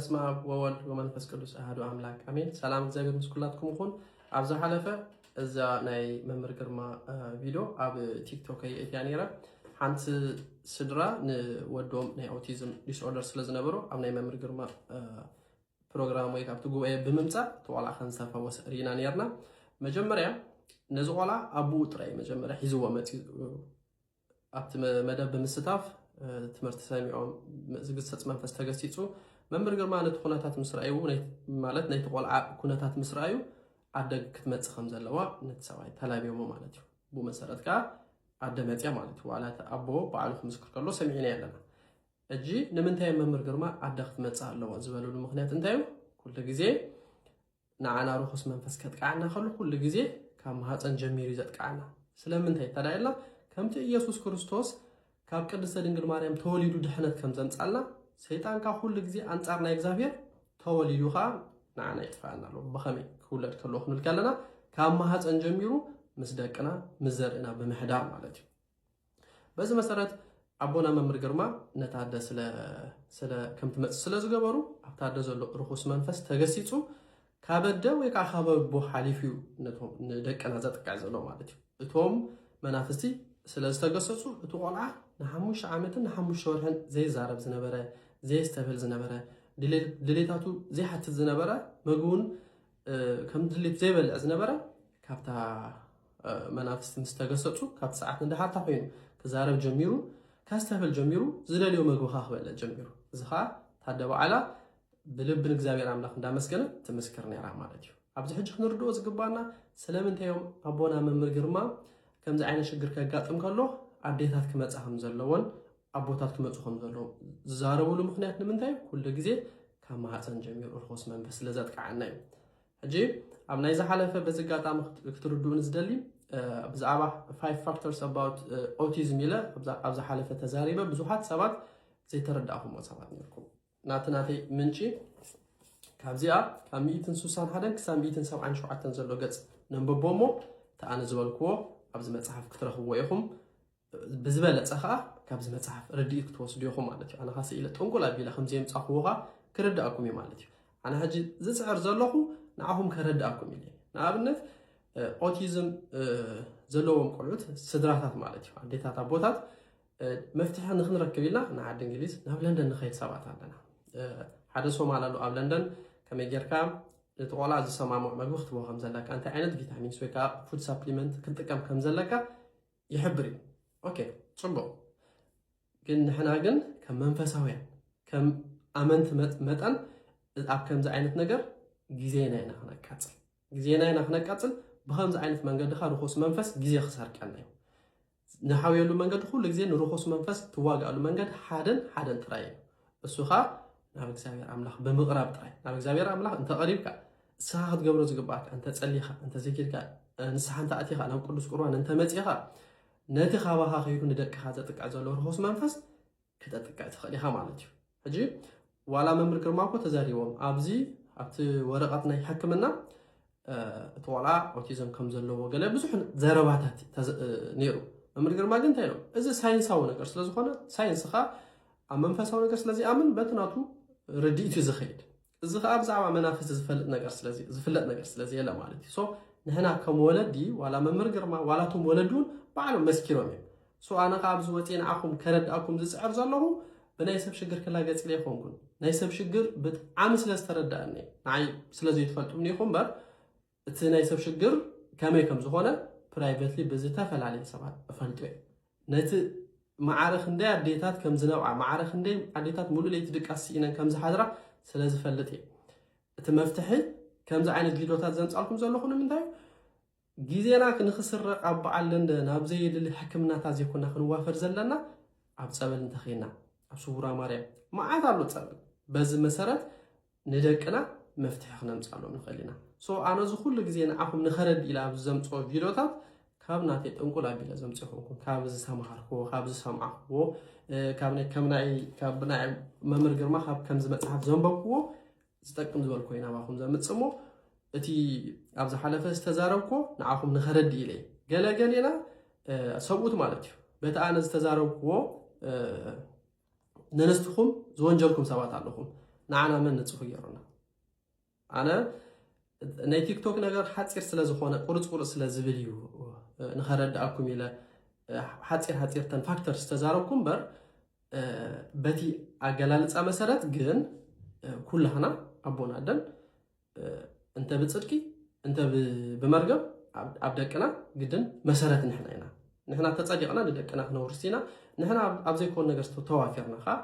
በስመ አብ ወወልድ ወመንፈስ ቅዱስ አሐዱ አምላክ አሜን። ሰላም እግዚአብሔር ምስኩላትኩም ይኹን። ኣብዛ ሓለፈ እዛ ናይ መምህር ግርማ ቪድዮ ኣብ ቲክቶክ እያ ነይራ። ሓንቲ ስድራ ንወዶም ናይ ኦቲዝም ዲስኦርደር ስለ ዝነበሮ ኣብ ናይ መምህር ግርማ ፕሮግራም ወይ ካብቲ ጉባኤ ብምምፃእ ተቆልዓ ከንዝተፈወሰ ሪና ነርና። መጀመርያ ነዚ ቆልዓ ኣቡኡ ጥራይ መጀመርያ ሒዝዎ መፂኡ ኣብቲ መደብ ብምስታፍ ትምህርቲ ሰሚዖም ዝግሰጽ መንፈስ ተገሲጹ መምህር ግርማ ነቲ ኩነታት ምስራዩ ማለት ናይቲ ቆልዓ ኩነታት ምስራዩ ኣደግ ክትመጽእ ከም ዘለዋ ነቲ ሰብኣይ ተላቢዮሞ ማለት እዩ። ብኡ መሰረት ከዓ ኣደ መፅያ ማለት እዩ። ዋላ ኣቦ በዓሉ ክምስክር ከሎ ሰሚዕና ኣለና። እጂ ንምንታይ መምህር ግርማ ኣደ ክትመጽእ ኣለዋ ዝበለሉ ምክንያት እንታይ እዩ? ኩሉ ግዜ ንዓና ርኩስ መንፈስ ከጥቃዕና ከሎ ኩሉ ግዜ ካብ ማህፀን ጀሚሩ ዘጥቃዕና ስለምንታይ ተዳይልና ከምቲ ኢየሱስ ክርስቶስ ካብ ቅድስተ ድንግል ማርያም ተወሊዱ ድሕነት ከም ዘምጻልና ሰይጣን ካብ ኩሉ ግዜ አንጻር ናይ እግዚአብሔር ተወሊዱ ኻ ንዓና ይጥፋአና ኣሎ። በኸመይ ክውለድ ከሎ ክንብል ከለና ካብ ማህፀን ጀሚሩ ምስ ደቅና ምስ ዘርእና ብምሕዳር ማለት እዩ። በዚ መሰረት ኣቦና መምህር ግርማ ነታደ ስለ ከም ትመጽእ ስለ ዝገበሩ ኣብታደ ዘሎ ርኩስ መንፈስ ተገሲጹ ካበደ ወይ ከዓ ካበቦ ሓሊፉ ነቶም ንደቅና ዘጥቃዕ ዘሎ ማለት እዩ። እቶም መናፍስቲ ስለ ዝተገሰጹ እቲ ቆልዓ ንሓሙሽተ ዓመትን ንሓሙሽተ ወርሕን ዘይዛረብ ዝነበረ ዘይስተብል ዝነበረ ድሌታቱ ዘይሓትት ዝነበረ ምግቡን ከም ድሌት ዘይበልዕ ዝነበረ ካብታ መናፍስቲ ምስ ተገሰጹ ካብቲ ሰዓት እንዳሓታ ኮይኑ ክዛረብ ጀሚሩ ካስተብል ጀሚሩ ዝደልዮ ምግቢ ክበልዕ ጀሚሩ እዚ ከዓ ታደ በዓላ ብልብን እግዚአብሔር ኣምላኽ እንዳመስገነ ትምስክር ነይራ ማለት እዩ። ኣብዚ ሕጂ ክንርድኦ ዝግባና ስለምንታዮም ኣቦና መምህር ግርማ ከምዚ ዓይነት ሽግር ከጋጥም ከሎ ኣዴታት ክመጽእ ከም ዘለዎን ኣቦታት ክመጽኡ ከም ዘለዎም ዝዛረብሉ ምክንያት ንምንታይ ኩሉ ግዜ ካብ ማህፀን ጀሚሩ ርኩስ መንፈስ ስለ ዘጥቃዕና እዩ። ሕጂ ኣብ ናይ ዝሓለፈ በዚ ኣጋጣሚ ክትርድኡን ዝደሊ ብዛዕባ 5 factors about autism ኢለ ኣብ ዝሓለፈ ተዛሪበ ብዙሓት ሰባት ዘይተረዳእኹምዎ ሰባት ነርኩም። ናተይ ምንጪ ካብዚኣ ካብ 161 ክሳብ 177 ዘሎ ገጽ ነንብቦሞ ተኣነ ዝበልክዎ ኣብዚ መጽሓፍ ክትረኽብዎ ኢኹም ብዝበለፀ ከዓ ካብዚ መጽሓፍ ረዲእ ክትወስዱ ኢኹም ማለት እዩ። ኣነ ኻስ ኢለ ጥንቁል ኣቢለ ከምዚ የምፃኽዎ ክርዳእኩም እዩ ማለት እዩ። ኣነ ሕጂ ዝፅዕር ዘለኹ ንዓኹም ከረዳእኩም ኢለ ንኣብነት ኦቲዝም ዘለዎም ቆልዑት ስድራታት ማለት እዩ ኣዴታት ኣቦታት መፍትሒ ንክንረክብ ኢልና ንዓዲ እንግሊዝ ናብ ለንደን ንኸይድ ሰባት ኣለና። ሓደ ሶማል ኣሎ ኣብ ለንደን ከመይ ጌርካ እቲ ቆልዓ ዝሰማምዕ ምግቢ ክትቦ ከም ዘለካ እንታይ ዓይነት ቪታሚንስ ወይ ከዓ ፉድ ሳፕሊመንት ክንጥቀም ከም ዘለካ ይሕብር እዩ። ኦኬ ጽቡቕ ግን ንሕና ግን ከም መንፈሳውያን ከም ኣመንቲ መጠን ኣብ ከምዚ ዓይነት ነገር ግዜና ኢና ክነቃፅል ብከምዚ ዓይነት መንገዲ ካ ርኩስ መንፈስ ግዜ ክሰርቀና እዩ። ንሓውየሉ መንገዲ ኩሉ ግዜ ንርኩስ መንፈስ ትዋጋእሉ መንገዲ ሓደን ጥራይ እዩ። እሱ ኻ ናብ እግዚአብሔር ኣምላኽ ብምቕራብ ጥራይ ናብ እግዚአብሔር ኣምላኽ እንተቐሪብካ እስኻ ክትገብሮ ዝግባእካ እንተ ጸሊኻ እንተ ዘኪርካ ንስሓ እንተ ኣቲኻ ናብ ቅዱስ ቁርባን እንተ መፂኻ ነቲ ካባኻ ኸይዱ ንደቅኻ ዘጥቃዕ ዘሎ ርኩስ መንፈስ ክተጥቃዕ ትኽእል ኢኻ ማለት እዩ። ሕጂ ዋላ መምህር ግርማ እኮ ተዛሪቦም ኣብዚ ኣብቲ ወረቐት ናይ ሕክምና እቲ ቆልዓ ኦቲዝም ከም ዘለዎ ገለ ብዙሕ ዘረባታት ነይሩ። መምህር ግርማ ግን እንታይ ኢሎም እዚ ሳይንሳዊ ነገር ስለዝኾነ ሳይንስኻ ኣብ መንፈሳዊ ነገር ስለዚኣምን በቲ ናቱ ረዲእቱ ዝኸይድ እዚ ከዓ ብዛዕባ መናፍስቲ ዝፍለጥ ነገር ስለዘየለ ማለት እዩ። ንሕና ከም ወለዲ ዋላ መምህር ግርማ ዋላቶም ወለዱን ባዕሎም መስኪሮም እዮም። ኣነ ከዓ ኣብዚ ወፂእ ንዓኹም ከረዳእኩም ዝፅዕር ዘለኹ ብናይ ሰብ ሽግር ክላገፅ ኢለ ይኾንኩን ናይ ሰብ ሽግር ብጣዕሚ ስለ ዝተረዳእኒ ንዓይ ስለዘይትፈልጡምኒ ኢኹም እምበር እቲ ናይ ሰብ ሽግር ከመይ ከም ዝኾነ ፕራይቬትሊ ብዝተፈላለየ ሰባት እፈልጡ እየ። ነቲ ማዕረኽ እንደይ ኣዴታት ከም ዝነብዓ ማዕረኽ እንደይ ኣዴታት ሙሉእ ለይቲ ድቃስ ኢነን ከም ዝሓድራ ስለ ዝፈልጥ እየ። እቲ መፍትሒ ከምዚ ዓይነት ቪድዮታት ዘምፃልኩም ዘለኹ ንምንታይ ግዜና ንክስረቕ ኣብ በዓል ለንደን ኣብ ዘይድሊ ሕክምናታት ዘይኮና ክንዋፈር ዘለና ኣብ ፀበል እንተኺና ኣብ ስውራ ማርያም መዓት ኣሎ ፀበል። በዚ መሰረት ንደቅና መፍትሒ ክነምፃሎም ንኽእል ኢና። ኣነ እዚ ኩሉ ግዜ ንዓኹም ንኸረዲ ኢላ ኣብ ዘምፅኦ ቪድዮታት ካብ ናተይ ጥንቁል ኣቢለ ዘምፅኹምኩም ካብ ዝተምሃርክዎ ካብ ዝሰምዓኽዎ ካብ ናይ መምህር ግርማ ካብ ከምዚ መፅሓፍ ዘንበብክዎ ዝጠቅም ዝበልኮ ኢና ባኹም ዘምፅሞ እቲ ኣብ ዝሓለፈ ዝተዛረብኮ ንዓኹም ንኸረዲ ኢለ ገለገሌና ሰብኡት ማለት እዩ በቲ ኣነ ዝተዛረብክዎ ነንስትኹም ዝወንጀልኩም ሰባት ኣለኹም ንዓና መን ንጽሑ ገይሩና ኣነ ናይ ቲክቶክ ነገር ሓፂር ስለ ዝኾነ ቁርጽ ስለ ዝብል እዩ ንኸረዳእኩም ኢለ ሓፂር ፋክተር ዝተዛረብኩም በር በቲ ኣገላልፃ መሰረት ግን ኩላህና ኣቦና ኣደን እንተ ብጽድቂ እንተ ብመርገብ ኣብ ደቅና ግድን መሰረት ንሕና ተጸዲቕና ንደቅና ክነውርስቲና ንሕና ኣብ ዘይኮን ነገር ተዋፊርና ኻ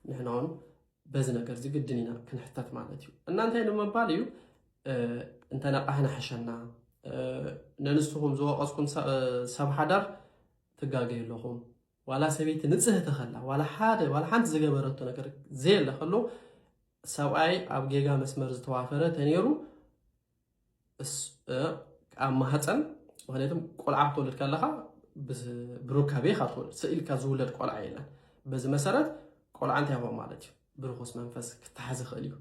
ንሕና እውን በዚ ነገር ዝግድን ኢና ክንሕተት ማለት እዩ እናንታይ ንምባል እዩ እንተ ነቃሕና ሕሸና ነንስኹም ዝወቐስኩም ሰብ ሓዳር ትጋገዩ ኣለኹም ዋላ ሰበይቲ ንጽህቲ ኸላ ዋላ ሓንቲ ዝገበረቶ ነገር ዘየለ ኸሎ ሰብኣይ ኣብ ጌጋ መስመር ዝተዋፈረ ተነይሩ ኣብ ማህፀን ምክንያቱም ቆልዓ ክትወልድ ከለኻ ብሩካቤ ኢኻ ትወልድ ስኢልካ ዝውለድ ቆልዓ የለን በዚ መሰረት ቆልዓ እንታይ ይኾን ማለት እዩ ብርኩስ መንፈስ ክተሓዝ ይኽእል እዩ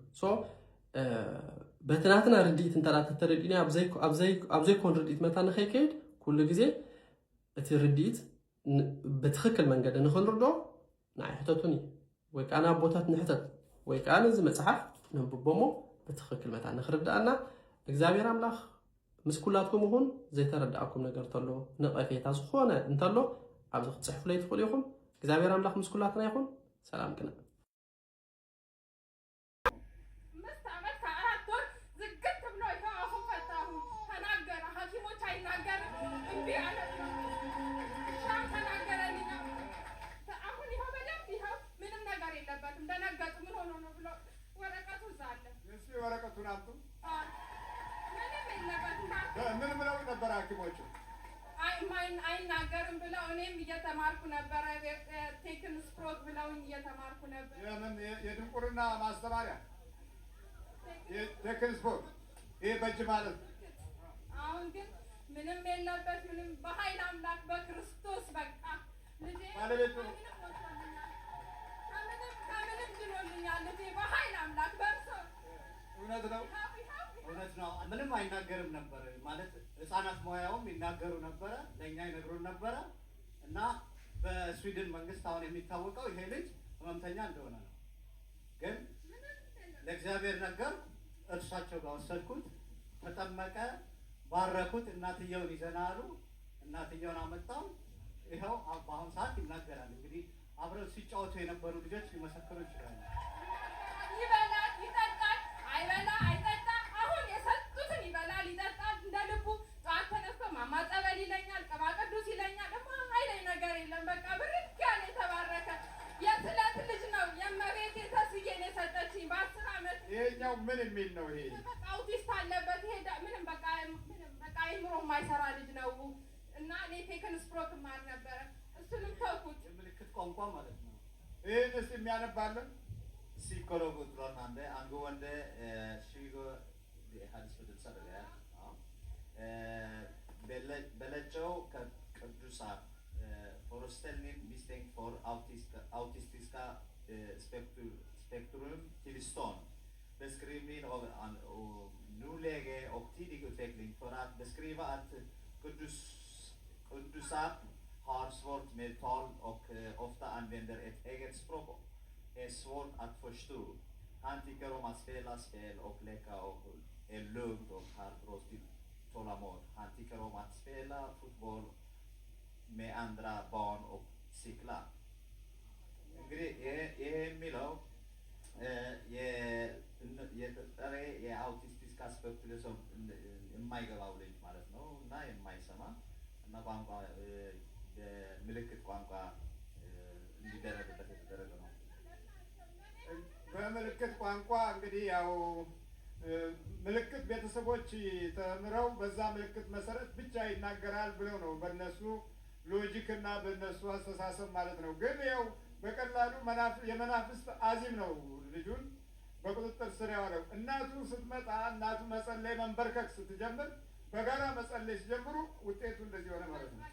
በትናትና ርድኢት እንተዳ ተተረዲእና ኣብ ዘይኮን ርድኢት መታ ንኸይከይድ ኩሉ ግዜ እቲ ርድኢት ብትኽክል መንገዲ ንኽንርድኦ ንዓይ ሕተቱን እዩ ወይ ከዓ ናብ ቦታት ንሕተት ወይ ከዓ ነዚ መፅሓፍ ነንብቦሞ ብትኽክል መታ ንኽርዳእና እግዚኣብሔር ኣምላኽ ምስ ኩላትኩም ይኹን ዘይተረዳእኩም ነገር እንተሎ ንቐፌታ ዝኾነ እንተሎ ኣብዚ ክትፅሕፍለይ ትኽእሉ ኢኹም እግዚኣብሔር ኣምላኽ ምስ ኩላትና ይኹን ሰላም ቅነ ወረቀቱን አምጡ ምን ብለው ነበር ሐኪሞቹ? አይናገርም ብለው እኔም እየተማርኩ ነበረ ቴክን ስፕሮት ብለውኝ እየተማርኩ ነበር። የምን የድንቁርና ማስተማሪያ ቴክን ስፕሮት ይሄ በእጅ ማለት አሁን ግን ምንም የለበት ምንም በኃይል አምላክ በክርስቶስ በቃ ልጄ ባለቤቱ ከምንም ድኖልኛል ልጄ በኃይል አምላክ በርሶ እውነት ነው። ምንም አይናገርም ነበር ማለት ህፃናት ሙያውም ይናገሩ ነበረ ለኛ ይነግሩን ነበረ እና በስዊድን መንግስት አሁን የሚታወቀው ይሄ ልጅ ህመምተኛ እንደሆነ ነው። ግን ለእግዚአብሔር ነገር እርሳቸው ጋር ወሰድኩት፣ ተጠመቀ፣ ባረኩት። እናትየውን ይዘናሉ። እናትየውን አመጣው። ይኸው በአሁኑ ሰዓት ይናገራል። እንግዲህ አብረው ሲጫወቱ የነበሩ ልጆች ሊመሰክሩ ይችላሉ። ይበላል፣ ይጠጣል፣ አይበላ አይጠጣ አሁን የሰጡትን ይበላል፣ ይጠጣል እንደ ልቡ። ጠዋት ተነስቶ ማማ ጸበል ይለኛል፣ ቅባ ቅዱስ ይለኛል። ደግሞ አይለኝ ነገር የለም። በቃ ብርክ ያለ የተባረከ የስለት ልጅ ነው። የእመቤቴ ተስዬን የሰጠችኝ በ10 ዓመት። ይሄኛው ምን የሚል ነው? ይሄ አውቲስት አለበት። ይሄ ምንም በቃ አይምሮ የማይሰራ ልጅ ነው እና እኔ ቴክን ስፕሮት ማር ነበረ። እሱንም taught ምልክት ቋንቋ ማለት ነው። ይሄን እስቲ የሚያነባለን Psykolog utlåtande angående 20 hadisfödelser belägger ቅዱሳን föreställning misstänkt för autistiska spektrum tillstånd. Beskrivning av nuläge och tidig utveckling för att beskriva att kuddusar har svårt med tal och ofta använder ett eget språk. Är svårt att förstå. Han tycker om att spela spel och leka och är lugn och har bra tålamod. Han tycker om att spela fotboll med andra barn och cykla. የሚለው የአውቲስቲክ ስፔክትሩም የማይገባው ልጅ ማለት ነው እና የማይሰማ እና ቋንቋ ምልክት ቋንቋ እንዲደረግበት የተደረገ ነው። በምልክት ቋንቋ እንግዲህ ያው ምልክት ቤተሰቦች ተምረው በዛ ምልክት መሰረት ብቻ ይናገራል ብለው ነው በእነሱ ሎጂክ እና በእነሱ አስተሳሰብ ማለት ነው። ግን ያው በቀላሉ የመናፍስት አዚም ነው ልጁን በቁጥጥር ስር ያዋለው። እናቱ ስትመጣ እናቱ መጸለይ መንበርከክ ስትጀምር በጋራ መጸለይ ሲጀምሩ ውጤቱ እንደዚህ ሆነ ማለት ነው።